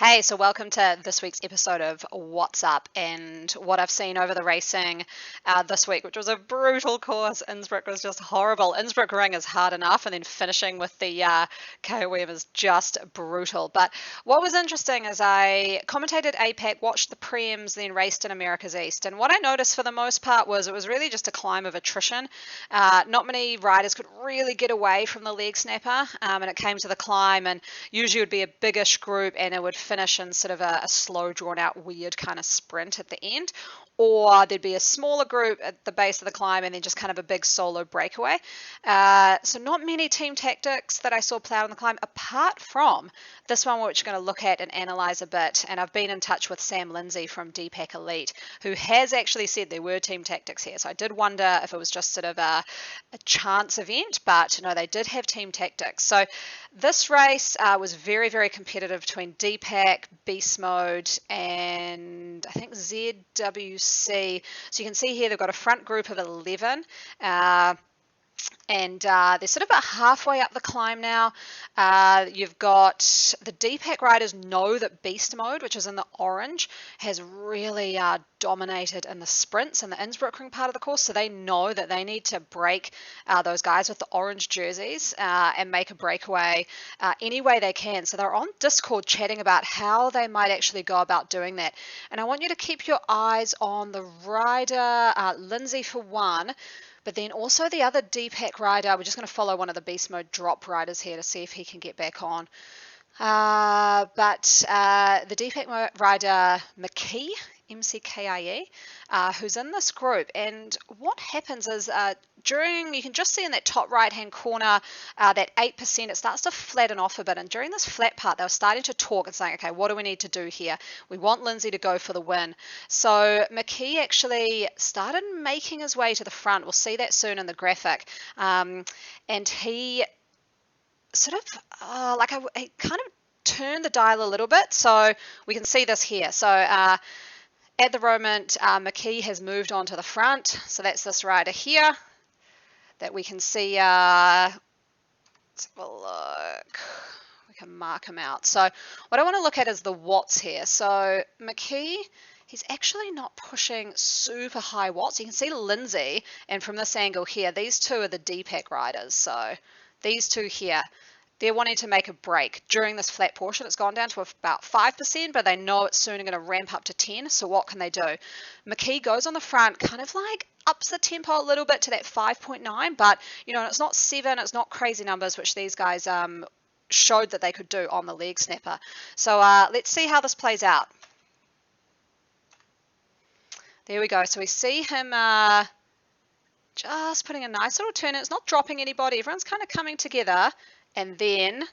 Hey, so welcome to this week's episode of WattsUP and what I've seen over the racing this week, which was a brutal course. Innsbruck was just horrible. Innsbruck Ring is hard enough, and then finishing with the KOM is just brutal. But what was interesting is I commentated APAC, watched the prems, then raced in America's East. And what I noticed for the most part was it was really just a climb of attrition. Not many riders could really get away from the leg snapper, and it came to the climb, and usually it would be a biggish group and it would finish in sort of a slow, drawn-out, weird kind of sprint at the end, or there'd be a smaller group at the base of the climb and then just kind of a big solo breakaway. So not many team tactics that I saw play out on the climb, apart from this one, which we're going to look at and analyze a bit. And I've been in touch with Sam Lindsay from d-PAC Elite, who has actually said there were team tactics here. So I did wonder if it was just sort of a chance event, but no, they did have team tactics. So this race was very, very competitive between d-PAC, Beast Mode, and I think ZWC. So you can see here they've got a front group of 11. And they're sort of about halfway up the climb now. You've got the d-PAC riders know that Beast Mode, which is in the orange, has really dominated in the sprints in the Innsbruck Ring part of the course. So they know that they need to break those guys with the orange jerseys and make a breakaway any way they can. So they're on Discord chatting about how they might actually go about doing that. And I want you to keep your eyes on the rider, Lindsay for one. But then also the other d-PAC rider, we're just going to follow one of the Beast Mode drop riders here to see if he can get back on. But the d-PAC rider, McKie, McKie, who's in this group. And what happens is you can just see in that top right-hand corner, that 8%, it starts to flatten off a bit. And during this flat part, they were starting to talk and saying, okay, what do we need to do here? We want Lindsay to go for the win. So McKie actually started making his way to the front. We'll see that soon in the graphic. And he sort of, he kind of turned the dial a little bit. So we can see this here. So at the moment, McKie has moved on to the front. So that's this rider here that we can see. Let's have a look. We can mark him out. So what I want to look at is the watts here. So McKie, he's actually not pushing super high watts. You can see Lindsay, and from this angle here, these two are the d-PAC riders. So these two here, they're wanting to make a break. During this flat portion, it's gone down to about 5%, but they know it's soon going to ramp up to 10. So what can they do? McKie goes on the front, kind of like ups the tempo a little bit to that 5.9, but it's not 7, it's not crazy numbers, which these guys showed that they could do on the leg snapper. So let's see how this plays out. There we go. So we see him just putting a nice little turn in. It's not dropping anybody. Everyone's kind of coming together. And then,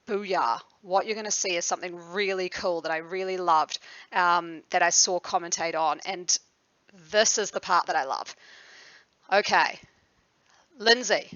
booyah, what you're going to see is something really cool that I really loved, that I saw commentate on. And this is the part that I love. Okay, Lindsay,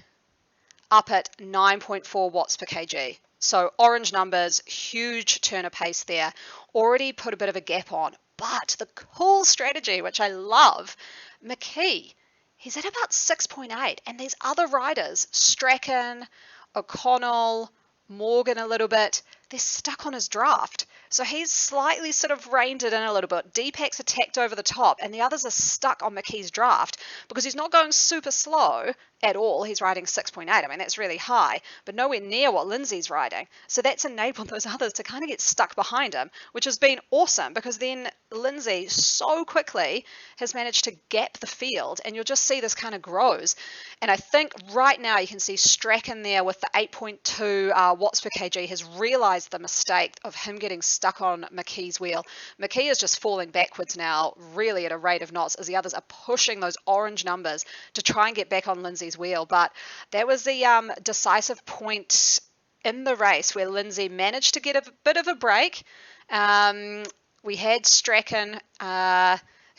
up at 9.4 watts per kg. So orange numbers, huge turn of pace there. Already put a bit of a gap on. But the cool strategy, which I love, McKie, he's at about 6.8. And these other riders, Strachan, O'Connell, Morgan a little bit, they're stuck on his draft. So he's slightly sort of reined it in a little bit. d-PAC's attacked over the top, and the others are stuck on McKie's draft because he's not going super slow at all. He's riding 6.8. I mean, that's really high, but nowhere near what Lindsay's riding. So that's enabled those others to kind of get stuck behind him, which has been awesome because then Lindsay so quickly has managed to gap the field, and you'll just see this kind of grows. And I think right now you can see Strachan there with the 8.2 watts per kg has realized the mistake of him getting stuck on McKie's wheel. McKie is just falling backwards now, really at a rate of knots, as the others are pushing those orange numbers to try and get back on Lindsay's wheel. But that was the decisive point in the race where Lindsay managed to get a bit of a break. We had Strachan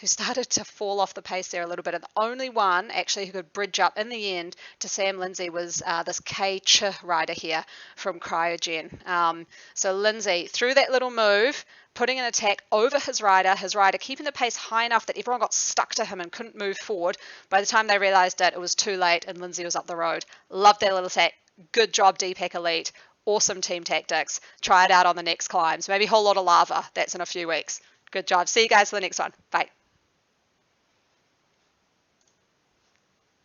who started to fall off the pace there a little bit, and the only one actually who could bridge up in the end to Sam Lindsay was this K-Ch rider here from Cryogen. So Lindsay, through that little move, putting an attack over his rider keeping the pace high enough that everyone got stuck to him and couldn't move forward. By the time they realized it was too late and Lindsay was up the road. Loved that little attack. Good job, d-PAC Elite. awesome team tactics. Try it out on the next climbs. Maybe a whole lot of lava. That's in a few weeks. Good job. See you guys for the next one. Bye.